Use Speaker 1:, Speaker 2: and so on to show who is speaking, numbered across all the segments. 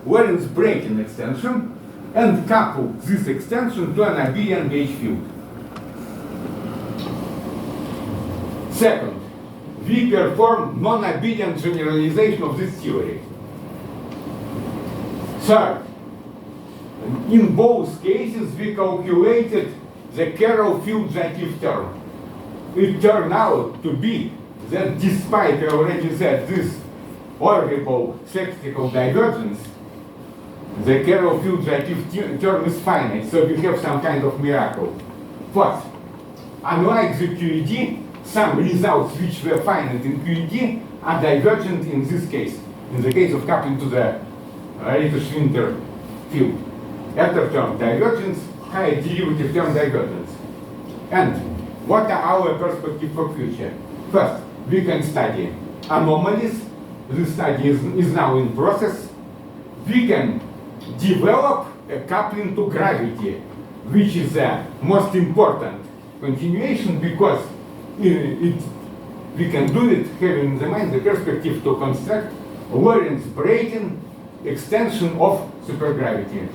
Speaker 1: Lorentz breaking extension and couple this extension to an abelian gauge field. Second, we perform non-abelian generalization of this theory. Third, in both cases we calculated the Carroll field additive term. It turned out to be that despite I already said this horrible sceptical divergence, the Carroll field additive term is finite, so we have some kind of miracle. Fourth, unlike the QED, some results which were finite in QED are divergent in this case, in the case of coupling to the Rayleigh-Schwinter field. Ether term divergence, higher derivative term divergence. And what are our perspectives for future? First, we can study anomalies. This study is now in process. We can develop a coupling to gravity, which is the most important continuation because we can do it having in the mind the perspective to construct Lorentz breaking extension of supergravity.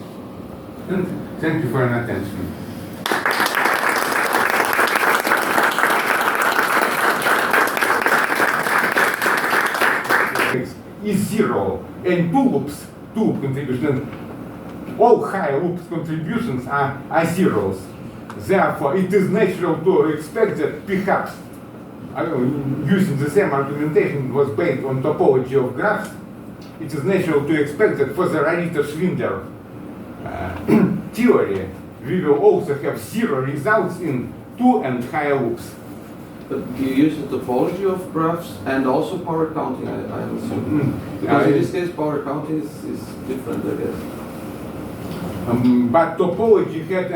Speaker 1: And thank you for your attention. Is zero and two loop contributions, all high loop contributions are zeros. Therefore, it is natural to expect that perhaps, using the same argumentation was based on topology of graphs, it is natural to expect that for the Rayleigh-Schwinter theory, we will also have zero results in two and higher loops.
Speaker 2: But you use the topology of graphs and also power counting, I assume. Because in this case, power counting is different, I guess.
Speaker 1: But topology had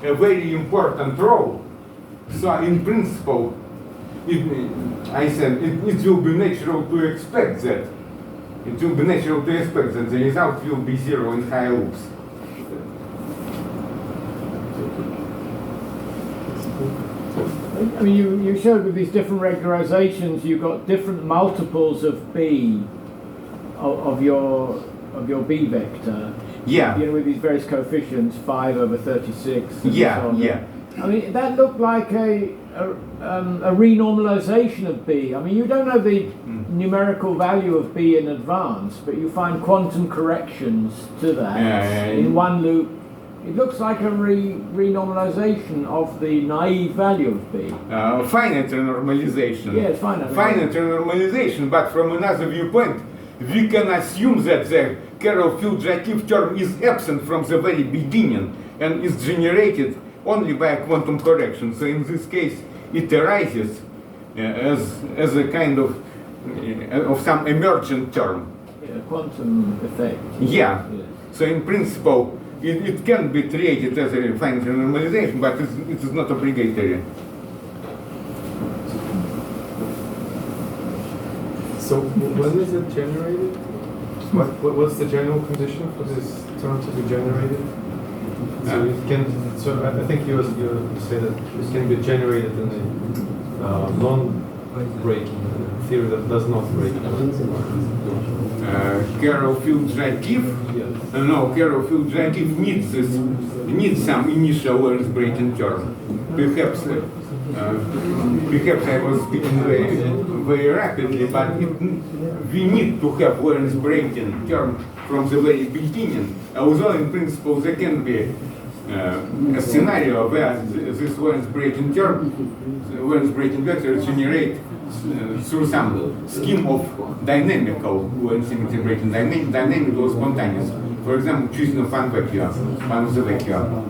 Speaker 1: a very important role. So in principle, I said it will be natural to expect that. It will be natural to expect that the result will be zero in higher loops.
Speaker 3: I mean, you showed with these different regularizations, you got different multiples of B of your B vector.
Speaker 1: Yeah.
Speaker 3: You know, with these various coefficients, 5/36. And
Speaker 1: Yeah,
Speaker 3: so on.
Speaker 1: yeah.
Speaker 3: I mean, that looked like a renormalization of B. I mean, you don't know the numerical value of B in advance, but you find quantum corrections to that in one loop. It looks like a renormalization of the naive value of B.
Speaker 1: Finite renormalization.
Speaker 3: Yes, finite.
Speaker 1: Finite renormalization, but from another viewpoint, we can assume that the Carroll field additive term is absent from the very beginning and is generated only by a quantum correction. So in this case, it arises as a kind of some emergent term.
Speaker 3: Yeah, quantum effect.
Speaker 1: Yeah.
Speaker 3: Yes.
Speaker 1: So in principle, it can be treated as a finite renormalization, but it is not obligatory.
Speaker 4: So when is it generated? What's the general condition for this term to be generated? So it can. So I think you say that it can be generated in a non-breaking theory that does not break.
Speaker 1: Carroll field additive. No, Carroll field additive needs some initial Lorentz breaking term. Perhaps I was speaking very rapidly, but we need to have Lorentz breaking term from the very beginning. Although in principle there can be a scenario where this Lorentz breaking term, the Lorentz breaking vector generate through some scheme of dynamical Lorentz symmetry breaking, dynamic or spontaneous. For example, choosing of one of the vacuum.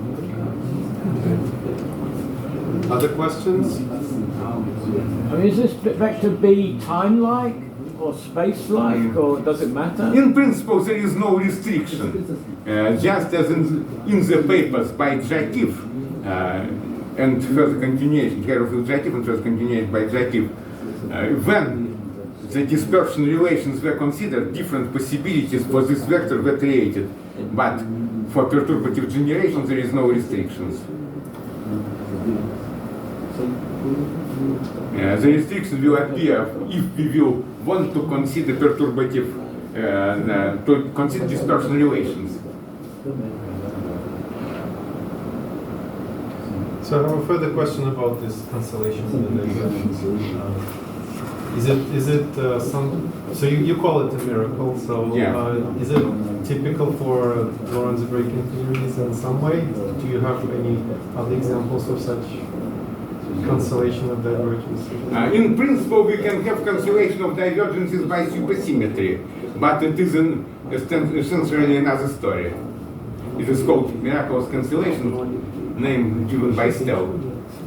Speaker 4: Other questions?
Speaker 3: I mean, is this vector B time-like or space-like, or does it matter?
Speaker 1: In principle, there is no restriction. Just as in the papers by Jakiv and further continuation, Carroll field additive and further continuation by Jakiv, when the dispersion relations were considered, different possibilities for this vector were created. But for perturbative generation, there is no restrictions. The restriction will appear if we will want to consider perturbative to consider dispersal relations.
Speaker 4: So I have a further question about this cancellation of the divergence. Is it some? So you call it a miracle. So
Speaker 1: Yeah.
Speaker 4: Is it typical for Lorentz breaking theories in some way? Do you have any other examples of such cancellation of divergence?
Speaker 1: In principle, we can have cancellation of divergences by supersymmetry, but it is essentially another story. It is called miraculous cancellation, name given by Stell,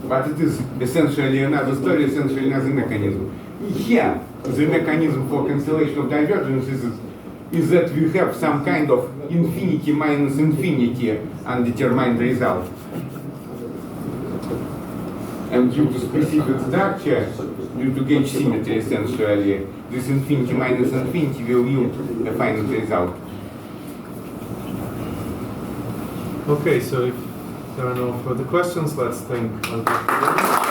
Speaker 1: but it is essentially another story, essentially another mechanism. Here, the mechanism for cancellation of divergences is that we have some kind of infinity minus infinity undetermined result. And due to specific structure, due to gauge symmetry essentially, this infinity minus infinity will yield a finite result.
Speaker 4: Okay, so if there are no further questions, let's thank Albert.